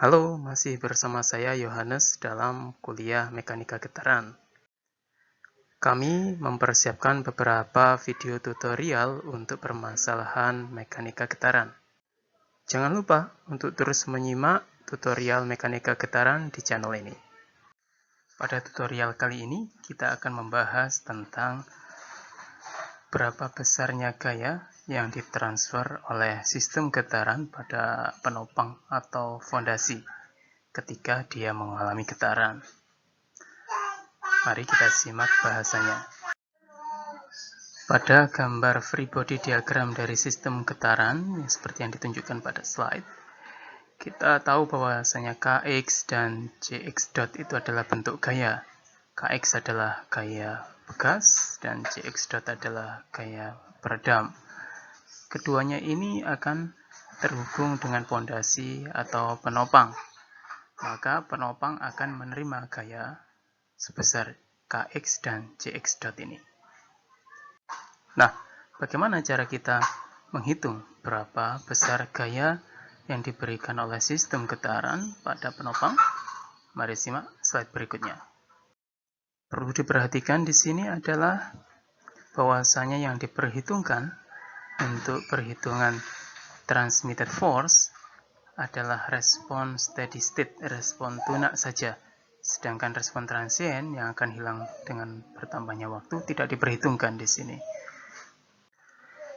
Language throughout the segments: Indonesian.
Halo, masih bersama saya Yohanes dalam kuliah Mekanika Getaran. Kami mempersiapkan beberapa video tutorial untuk permasalahan mekanika getaran. Jangan lupa untuk terus menyimak tutorial Mekanika Getaran di channel ini. Pada tutorial kali ini, kita akan membahas tentang berapa besarnya gaya yang ditransfer oleh sistem getaran pada penopang atau fondasi ketika dia mengalami getaran. Mari kita simak bahasanya. Pada gambar free body diagram dari sistem getaran, seperti yang ditunjukkan pada slide, kita tahu bahwasanya Kx dan Cx dot itu adalah bentuk gaya. Kx adalah gaya bekas dan Cx dot adalah gaya peredam. Keduanya ini akan terhubung dengan pondasi atau penopang. Maka penopang akan menerima gaya sebesar Kx dan Cx dot ini. Nah, bagaimana cara kita menghitung berapa besar gaya yang diberikan oleh sistem getaran pada penopang? Mari simak slide berikutnya. Perlu diperhatikan di sini adalah bahwasanya yang diperhitungkan untuk perhitungan transmitted force adalah respon steady state, respon tunak saja. Sedangkan respon transient yang akan hilang dengan bertambahnya waktu tidak diperhitungkan di sini.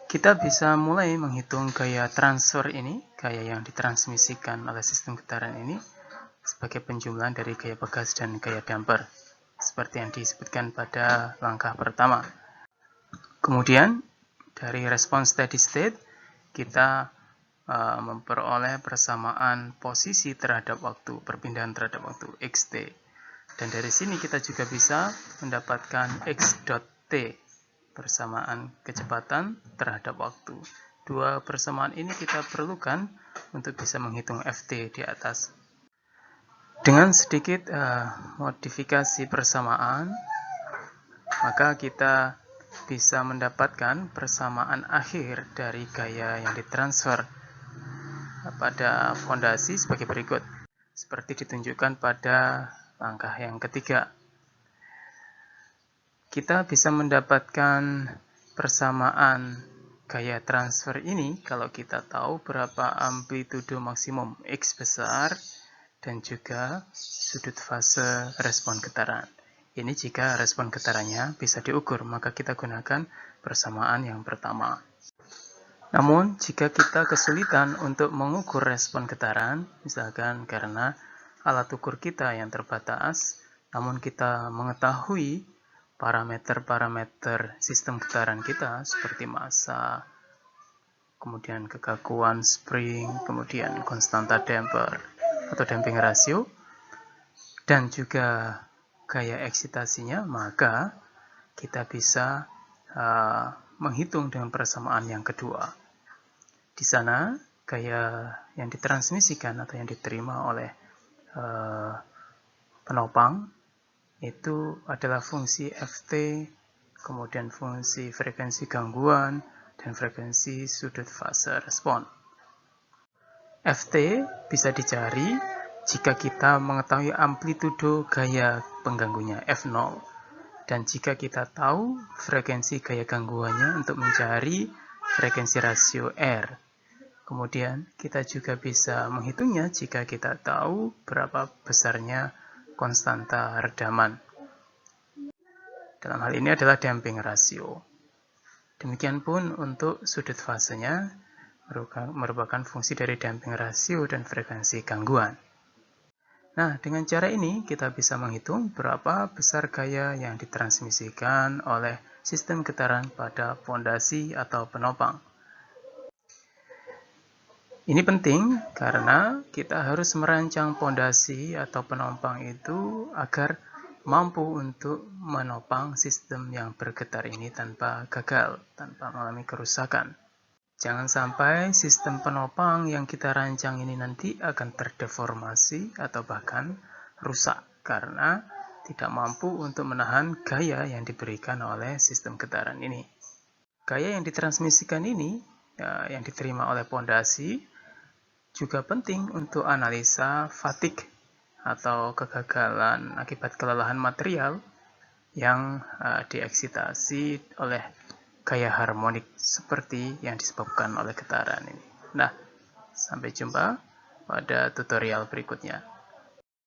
Kita bisa mulai menghitung gaya transfer ini, gaya yang ditransmisikan oleh sistem getaran ini, sebagai penjumlahan dari gaya bekas dan gaya damper, seperti yang disebutkan pada langkah pertama. Kemudian, dari respon steady state, kita memperoleh persamaan posisi terhadap waktu, perpindahan terhadap waktu, xt. Dan dari sini kita juga bisa mendapatkan x dot t, persamaan kecepatan terhadap waktu. Dua persamaan ini kita perlukan untuk bisa menghitung Ft di atas. Dengan sedikit modifikasi persamaan, maka kita bisa mendapatkan persamaan akhir dari gaya yang ditransfer pada fondasi sebagai berikut, seperti ditunjukkan pada langkah yang ketiga. Kita bisa mendapatkan persamaan gaya transfer ini kalau kita tahu berapa amplitudo maksimum X besar dan juga sudut fase respon getaran. Ini jika respon getarannya bisa diukur, maka kita gunakan persamaan yang pertama. Namun, jika kita kesulitan untuk mengukur respon getaran, misalkan karena alat ukur kita yang terbatas, namun kita mengetahui parameter-parameter sistem getaran kita seperti massa, kemudian kekakuan spring, kemudian konstanta damper atau damping ratio, dan juga gaya eksitasinya, maka kita bisa menghitung dengan persamaan yang kedua. Di sana, gaya yang ditransmisikan atau yang diterima oleh penopang itu adalah fungsi Ft, kemudian fungsi frekuensi gangguan, dan frekuensi sudut fase respon. Ft bisa dicari jika kita mengetahui amplitudo gaya pengganggunya F0, dan jika kita tahu frekuensi gaya gangguannya untuk mencari frekuensi rasio R. Kemudian kita juga bisa menghitungnya jika kita tahu berapa besarnya konstanta redaman. Dalam hal ini adalah damping rasio. Demikian pun untuk sudut fasenya merupakan fungsi dari damping rasio dan frekuensi gangguan. Nah, dengan cara ini kita bisa menghitung berapa besar gaya yang ditransmisikan oleh sistem getaran pada fondasi atau penopang. Ini penting karena kita harus merancang fondasi atau penopang itu agar mampu untuk menopang sistem yang bergetar ini tanpa gagal, tanpa mengalami kerusakan. Jangan sampai sistem penopang yang kita rancang ini nanti akan terdeformasi atau bahkan rusak karena tidak mampu untuk menahan gaya yang diberikan oleh sistem getaran ini. Gaya yang ditransmisikan ini, yang diterima oleh fondasi, juga penting untuk analisa fatigue atau kegagalan akibat kelelahan material yang dieksitasi oleh gaya harmonik seperti yang disebabkan oleh getaran ini. Nah, sampai jumpa pada tutorial berikutnya.